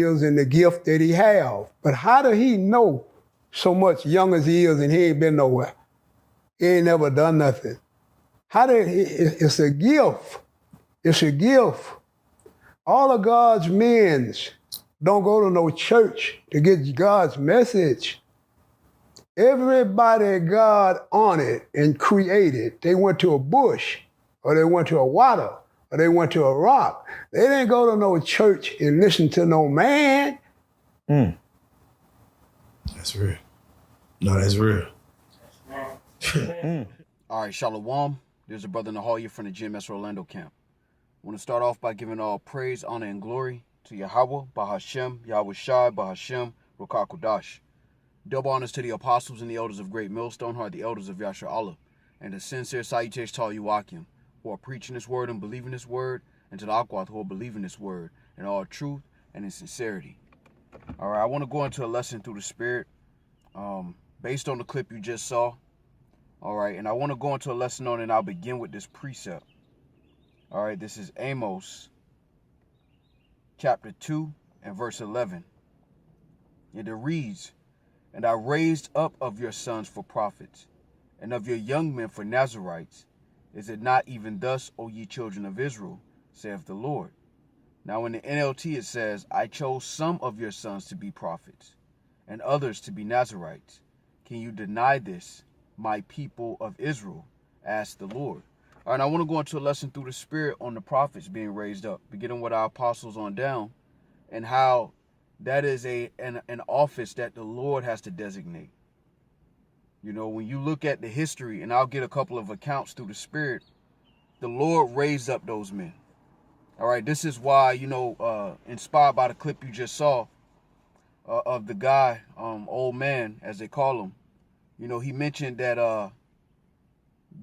is in the gift that he have. But how did he know so much young as he is and he ain't been nowhere? He ain't never done nothing. How did he, it's a gift. It's a gift. All of God's men don't go to no church to get God's message. Everybody God honored and created, they went to a bush, or they went to a water, or they went to a rock. They didn't go to no church and listen to no man. That's real. No, that's real. All right, Shalom. There's a brother Nahalia from the GMS Orlando camp. I want to start off by giving all praise, honor, and glory to Yahweh, Bahashem, Yahweh Shai, Bahashem, Rokah Kodash. Double honors to the apostles and the elders of Great Millstone Heart, the elders of Yasher Allah, and the sincere salutations to all you Akim, who are preaching this word and believing this word, and to the Akwath who are believing this word in all truth and in sincerity. All right, I want to go into a lesson through the Spirit based on the clip you just saw. All right, and I want to go into a lesson on it, and I'll begin with this precept. All right, this is Amos chapter 2 and verse 11. And it reads, "And I raised up of your sons for prophets, and of your young men for Nazarites. Is it not even thus, O ye children of Israel, saith the Lord?" Now in the NLT it says, "I chose some of your sons to be prophets, and others to be Nazarites. Can you deny this, my people of Israel? Asked the Lord." All right, I want to go into a lesson through the Spirit on the prophets being raised up, beginning with our apostles on down, and how that is an office that the Lord has to designate. You know, when you look at the history, and I'll get a couple of accounts through the Spirit, the Lord raised up those men. All right, this is why, you know, inspired by the clip you just saw of the guy, old man, as they call him, you know, he mentioned that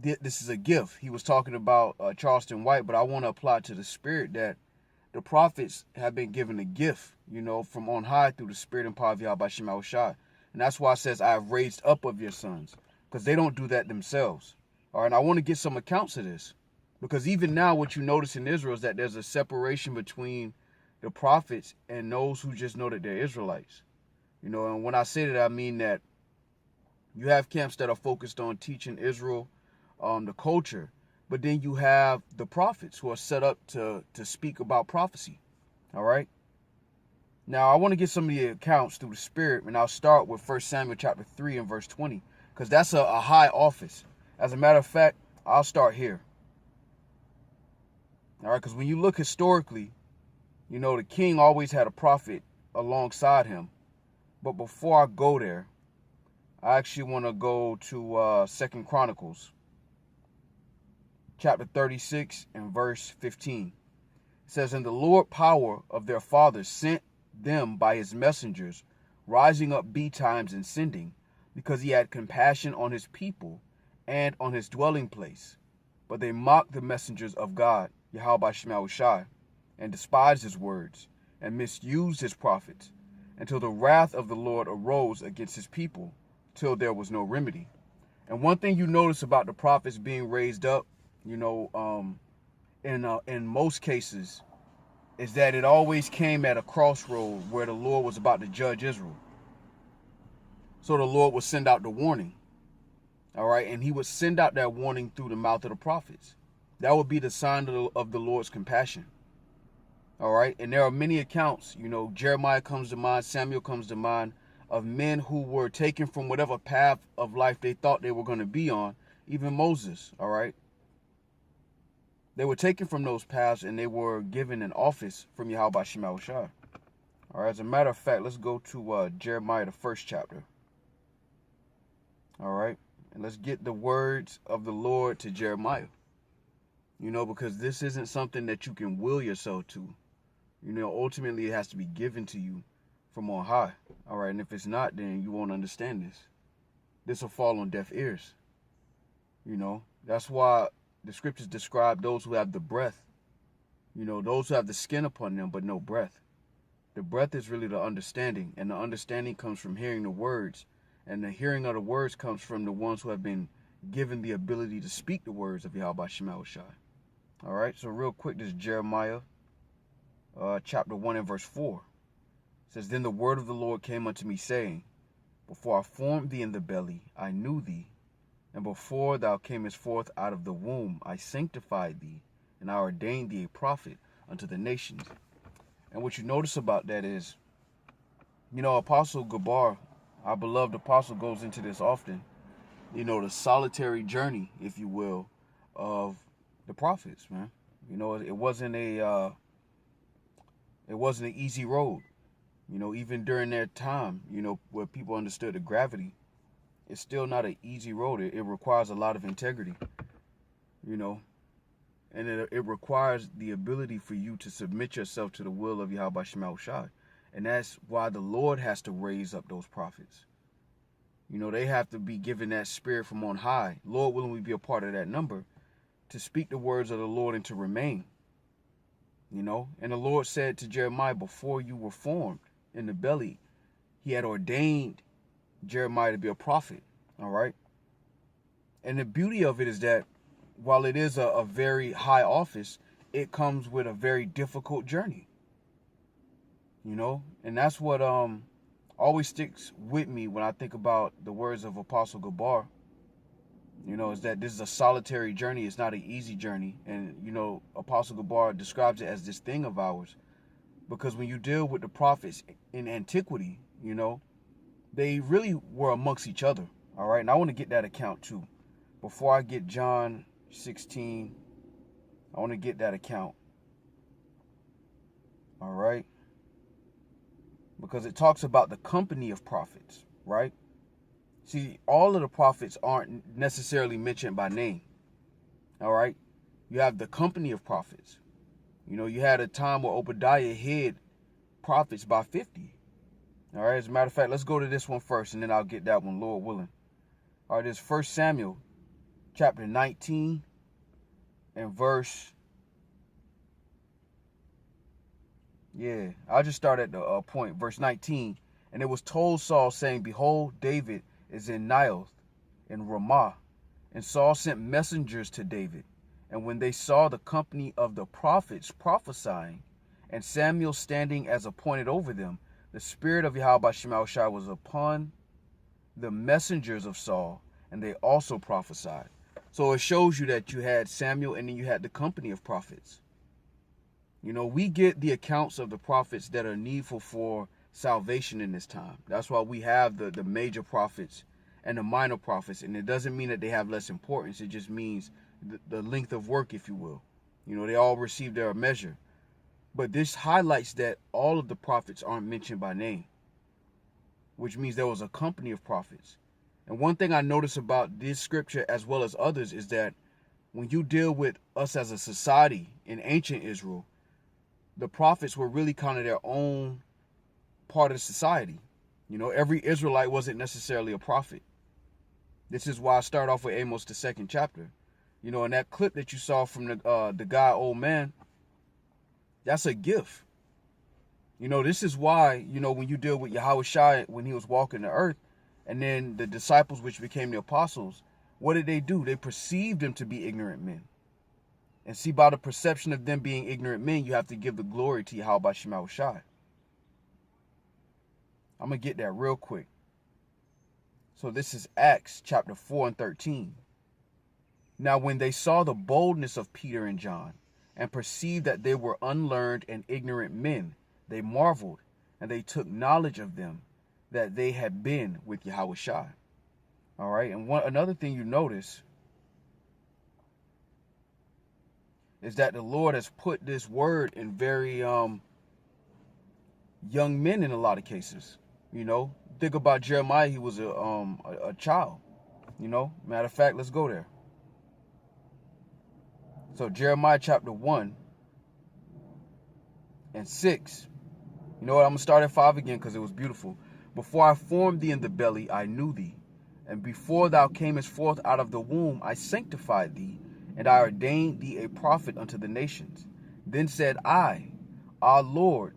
this is a gift. He was talking about Charleston White, but I want to apply to the Spirit that the prophets have been given a gift, you know, from on high through the Spirit and power of Yahweh Shema Shai. And that's why it says, "I have raised up of your sons," because they don't do that themselves. All right, and I want to get some accounts of this, because even now what you notice in Israel is that there's a separation between the prophets and those who just know that they're Israelites. You know, and when I say that, I mean that you have camps that are focused on teaching Israel the culture, but then you have the prophets who are set up to speak about prophecy. All right. Now I want to get some of the accounts through the Spirit, and I'll start with 1 Samuel chapter 3 and verse 20, because that's a high office. As a matter of fact, I'll start here. All right, because when you look historically, you know, the king always had a prophet alongside him. But before I go there, I actually want to go to 2 Chronicles chapter 36 and verse 15. It says, "And the Lord power of their fathers sent them by his messengers, rising up betimes and sending, because he had compassion on his people and on his dwelling place. But they mocked the messengers of God, Yahweh Shema Shai, and despised his words, and misused his prophets, until the wrath of the Lord arose against his people, till there was no remedy." And one thing you notice about the prophets being raised up, you know, in most cases, is that it always came at a crossroad where the Lord was about to judge Israel. So the Lord would send out the warning. All right, and he would send out that warning through the mouth of the prophets. That would be the sign of the Lord's compassion. All right, and there are many accounts, you know, Jeremiah comes to mind, Samuel comes to mind, of men who were taken from whatever path of life they thought they were going to be on, even Moses, all right? They were taken from those paths and they were given an office from Yahweh Shema Shai. All right, as a matter of fact, let's go to Jeremiah, the 1st chapter. All right, and let's get the words of the Lord to Jeremiah. You know, because this isn't something that you can will yourself to. You know, ultimately it has to be given to you from on high. All right, and if it's not, then you won't understand this. This will fall on deaf ears. You know, that's why the scriptures describe those who have the breath. You know, those who have the skin upon them, but no breath. The breath is really the understanding, and the understanding comes from hearing the words, and the hearing of the words comes from the ones who have been given the ability to speak the words of Yahweh Shema Shai. All right, so real quick, this is Jeremiah chapter 1 and verse 4. It says, Then the word of the Lord came unto me, saying, Before I formed thee in the belly, I knew thee. And before thou camest forth out of the womb, I sanctified thee, and I ordained thee a prophet unto the nations. And what you notice about that is, Apostle Gabar, our beloved apostle, goes into this often. The solitary journey, if you will, of the prophets, man. It wasn't an easy road. Even during that time, where people understood the gravity, it's still not an easy road. It requires a lot of integrity, and it requires the ability for you to submit yourself to the will of Yahweh Shema Shai. And that's why the Lord has to raise up those prophets. They have to be given that spirit from on high. Lord willing, we be a part of that number to speak the words of the Lord and to remain. And the Lord said to Jeremiah, before you were formed in the belly, he had ordained Jeremiah to be a prophet. All right. And the beauty of it is that while it is a very high office, it comes with a very difficult journey. And that's what always sticks with me when I think about the words of Apostle Gabar. Is that this is a solitary journey. It's not an easy journey. And, Apostle Gabar describes it as this thing of ours. Because when you deal with the prophets in antiquity, they really were amongst each other. All right. And I want to get that account too. Before I get John 16, I want to get that account. All right. Because it talks about the company of prophets, right? See, all of the prophets aren't necessarily mentioned by name. All right. You have the company of prophets. You had a time where Obadiah hid prophets by 50. All right. As a matter of fact, let's go to this one first, and then I'll get that one, Lord willing. All right. This 1 Samuel chapter 19 and verse. Yeah, I'll just start at the point, verse 19. And it was told Saul, saying, Behold, David is in Naioth, in Ramah. And Saul sent messengers to David. And when they saw the company of the prophets prophesying, and Samuel standing as appointed over them, the spirit of Yahweh Shema Shai was upon the messengers of Saul, and they also prophesied. So it shows you that you had Samuel, and then you had the company of prophets. We get the accounts of the prophets that are needful for salvation in this time. That's why we have the major prophets and the minor prophets. And it doesn't mean that they have less importance. It just means the length of work, if you will. They all receive their measure. But this highlights that all of the prophets aren't mentioned by name, which means there was a company of prophets. And one thing I notice about this scripture as well as others is that when you deal with us as a society in ancient Israel, the prophets were really kind of their own part of society. Every Israelite wasn't necessarily a prophet. This is why I start off with Amos, the 2nd chapter. And that clip that you saw from the guy, old man, that's a gift. This is why, when you deal with Yahweh Shai when he was walking the earth, and then the disciples, which became the apostles, what did they do? They perceived them to be ignorant men. And see, by the perception of them being ignorant men, you have to give the glory to Yahweh Shema Shai. I'm going to get that real quick. So this is Acts chapter 4 and 13. Now when they saw the boldness of Peter and John, and perceived that they were unlearned and ignorant men, they marveled, and they took knowledge of them, that they had been with Yahweh Shai. All right, and another thing you notice is that the Lord has put this word in very young men in a lot of cases. Think about Jeremiah. He was a child. Matter of fact, let's go there. So Jeremiah chapter 1 and 6. I'm going to start at 5 again because it was beautiful. Before I formed thee in the belly, I knew thee. And before thou camest forth out of the womb, I sanctified thee. And I ordained thee a prophet unto the nations. Then said I, Our Lord,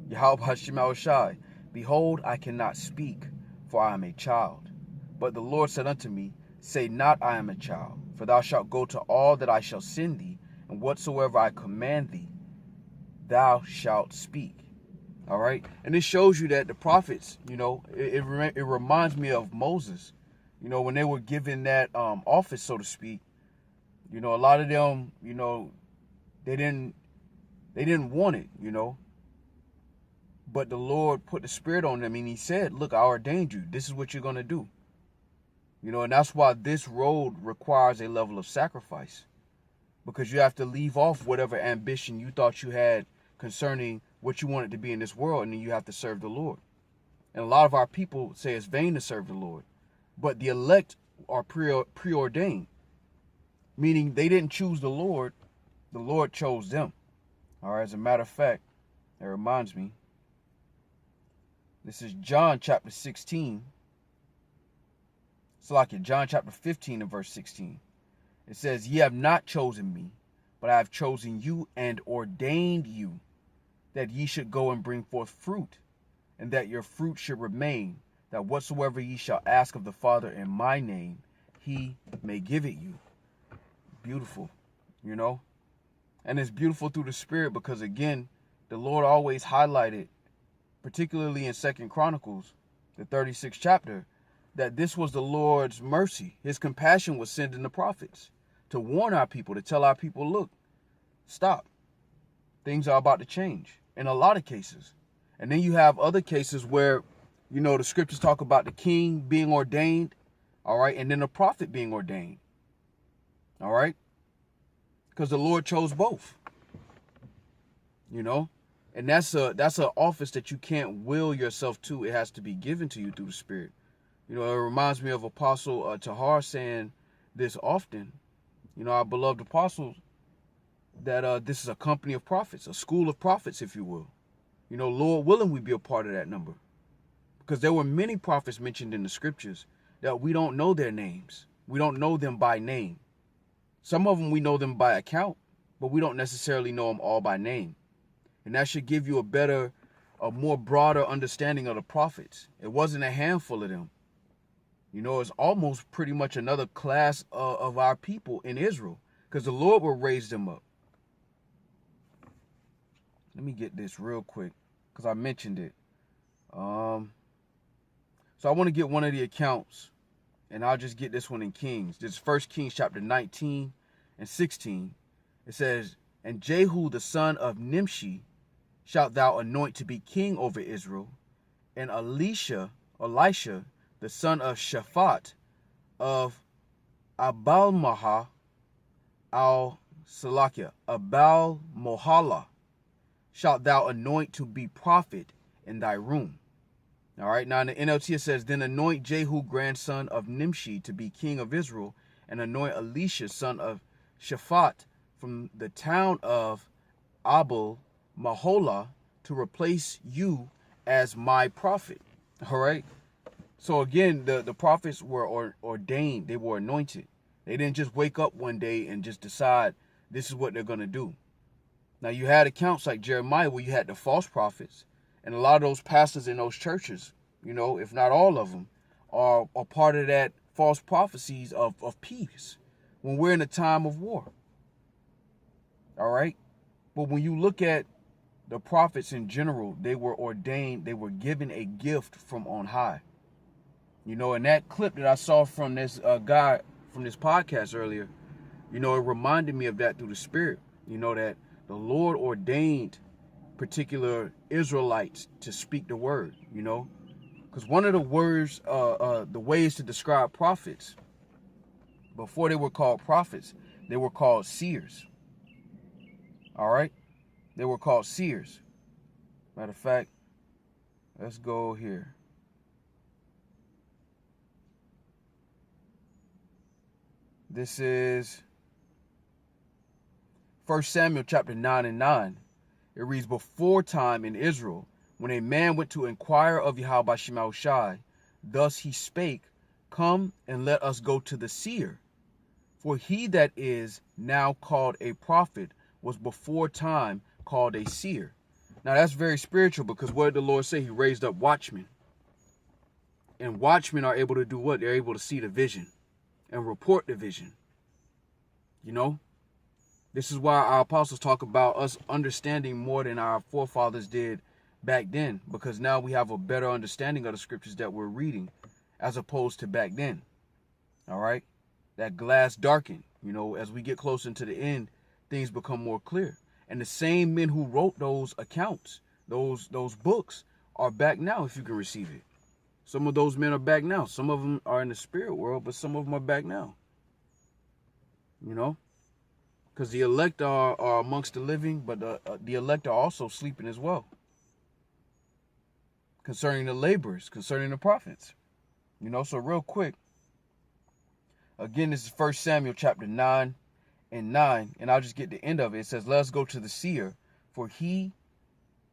Yahweh Shema Shai, behold, I cannot speak, for I am a child. But the Lord said unto me, Say not, I am a child, for thou shalt go to all that I shall send thee, and whatsoever I command thee, thou shalt speak. All right. And it shows you that the prophets, it reminds me of Moses, when they were given that office, so to speak. A lot of them, they didn't want it, but the Lord put the Spirit on them, and he said, look, I ordained you. This is what you're going to do. And that's why this road requires a level of sacrifice, because you have to leave off whatever ambition you thought you had concerning what you wanted to be in this world, and then you have to serve the Lord. And a lot of our people say it's vain to serve the Lord, but the elect are preordained, meaning they didn't choose the Lord chose them. All right, as a matter of fact, it reminds me, this is John chapter 16. It's like John chapter 15 and verse 16. It says, ye have not chosen me, but I have chosen you and ordained you, that ye should go and bring forth fruit, and that your fruit should remain, that whatsoever ye shall ask of the Father in my name, he may give it you. Beautiful, And it's beautiful through the Spirit, because again, the Lord always highlighted, particularly in 2 Chronicles, the 36th chapter, that this was the Lord's mercy. His compassion was sending the prophets to warn our people, to tell our people, look, stop. Things are about to change in a lot of cases. And then you have other cases where, the scriptures talk about the king being ordained, all right, and then the prophet being ordained, all right, because the Lord chose both, and that's an office that you can't will yourself to. It has to be given to you through the Spirit. It reminds me of Apostle Tahar saying this often, our beloved apostles, that this is a company of prophets, a school of prophets, if you will. Lord willing, we be a part of that number. Because there were many prophets mentioned in the scriptures that we don't know their names. We don't know them by name. Some of them we know them by account, but we don't necessarily know them all by name. And that should give you a more broader understanding of the prophets. It wasn't a handful of them. It's almost pretty much another class of our people in Israel, because the Lord will raise them up. Let me get this real quick, because I mentioned it. So I want to get one of the accounts, and I'll just get this one in Kings. This is 1 Kings chapter 19 and 16. It says, and Jehu the son of Nimshi shalt thou anoint to be king over Israel, and Elisha the son of Shaphat of Abal-Mohala shalt thou anoint to be prophet in thy room. All right, now in the NLT it says, then anoint Jehu grandson of Nimshi to be king of Israel, and anoint Elisha son of Shaphat from the town of Abal-Mohala to replace you as my prophet. All right. So again, the prophets were ordained. They were anointed. They didn't just wake up one day and just decide this is what they're going to do. Now, you had accounts like Jeremiah where you had the false prophets, and a lot of those pastors in those churches, if not all of them, are part of that false prophecies of peace when we're in a time of war. All right. But when you look at the prophets in general, they were ordained. They were given a gift from on high. In that clip that I saw from this guy from this podcast earlier, it reminded me of that through the Spirit. That the Lord ordained particular Israelites to speak the word, because one of the words, the ways to describe prophets, before they were called prophets, they were called seers. All right. They were called seers. Matter of fact, let's go here. This is 1 Samuel chapter 9 and 9. It reads, before time in Israel, when a man went to inquire of Yahweh by Shema Shai, thus he spake, come and let us go to the seer. For he that is now called a prophet was before time called a seer. Now that's very spiritual, because what did the Lord say? He raised up watchmen. And watchmen are able to do what? They're able to see the vision and report the vision. This is why our apostles talk about us understanding more than our forefathers did back then, because now we have a better understanding of the scriptures that we're reading as opposed to back then. All right? That glass darkened. You know, as we get closer to the end, things become more clear. And the same men who wrote those accounts, those books, are back now if you can receive it. Some of those men are back now. Some of them are in the spirit world, but some of them are back now. You know? Because the elect are amongst the living, but the elect are also sleeping as well. Concerning the laborers, concerning the prophets. You know, so real quick. Again, this is 1 Samuel chapter 9 and 9. And I'll just get the end of it. It says, let us go to the seer. For he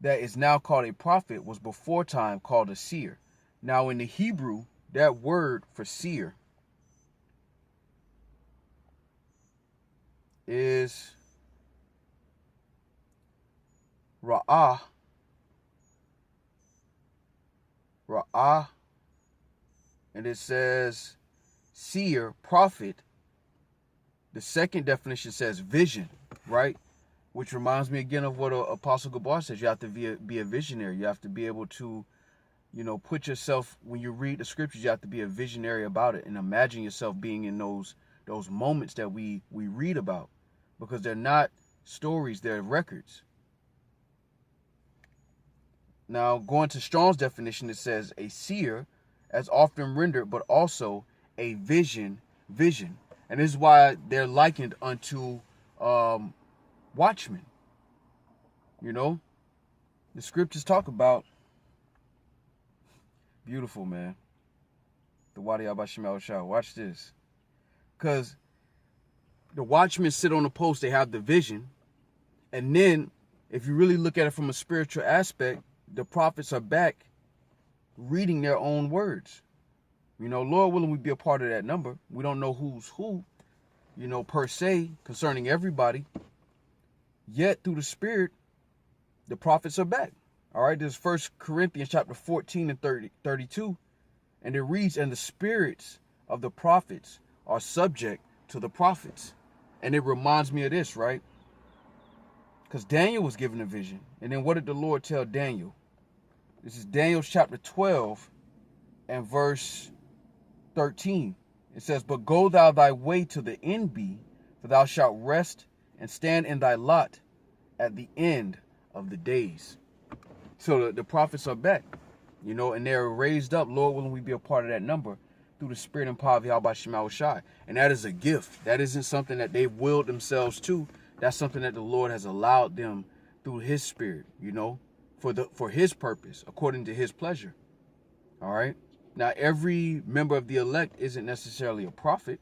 that is now called a prophet was before time called a seer. Now in the Hebrew, that word for seer is ra'ah, and it says seer, prophet. The second definition says vision, right? Which reminds me again of what Apostle Gabar says. You have to be a visionary. You have to be able to, you know, put yourself, when you read the scriptures, you have to be a visionary about it and imagine yourself being in those moments that we read about, because they're not stories, they're records. Now, going to Strong's definition, it says a seer, as often rendered, but also a vision. And this is why they're likened unto watchmen. You know, the scriptures talk about, beautiful, man. The Wadi Abashim Shah. Watch this. Because the watchmen sit on the post, they have the vision. And then, if you really look at it from a spiritual aspect, the prophets are back reading their own words. You know, Lord willing, we be a part of that number. We don't know who's who, you know, per se, concerning everybody. Yet, through the Spirit, the prophets are back. All right, this is 1 Corinthians chapter 14 and 32. And it reads, and the spirits of the prophets are subject to the prophets. And it reminds me of this, right? Because Daniel was given a vision. And then what did the Lord tell Daniel? This is Daniel chapter 12 and verse 13. It says, but go thou thy way to the end be, for thou shalt rest and stand in thy lot at the end of the days. So the prophets are back, you know, and they're raised up. Lord willing, we be a part of that number through the spirit and power of Yahweh Shema Shai. And that is a gift. That isn't something that they willed themselves to. That's something that the Lord has allowed them through his spirit, you know, for his purpose, according to his pleasure. All right. Now, every member of the elect isn't necessarily a prophet.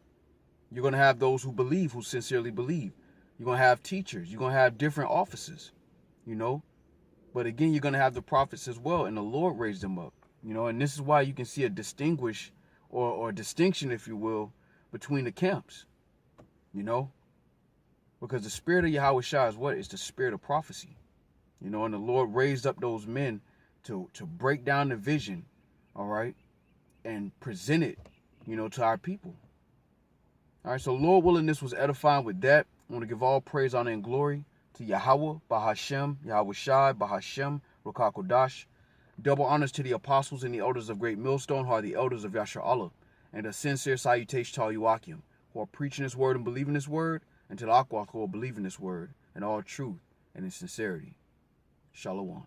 You're going to have those who believe, who sincerely believe. You're going to have teachers. You're going to have different offices, you know. But again, you're going to have the prophets as well, and the Lord raised them up, you know. And this is why you can see a distinction, if you will, between the camps, you know. Because the spirit of Yahweh Shai is what? It's the spirit of prophecy, you know. And the Lord raised up those men to break down the vision, all right, and present it, you know, to our people. All right, so Lord willing, this was edifying with that. I want to give all praise, honor, and glory to Yahweh, Bahashem, Yahweh Shai, Bahashem, Rukakodash. Double honors to the apostles and the elders of Great Millstone, who are the elders of Yasha Allah. And a sincere salutation to all you Akim, who are preaching this word and believing this word, and to the Akwak who are believing this word in all truth and in sincerity. Shalom.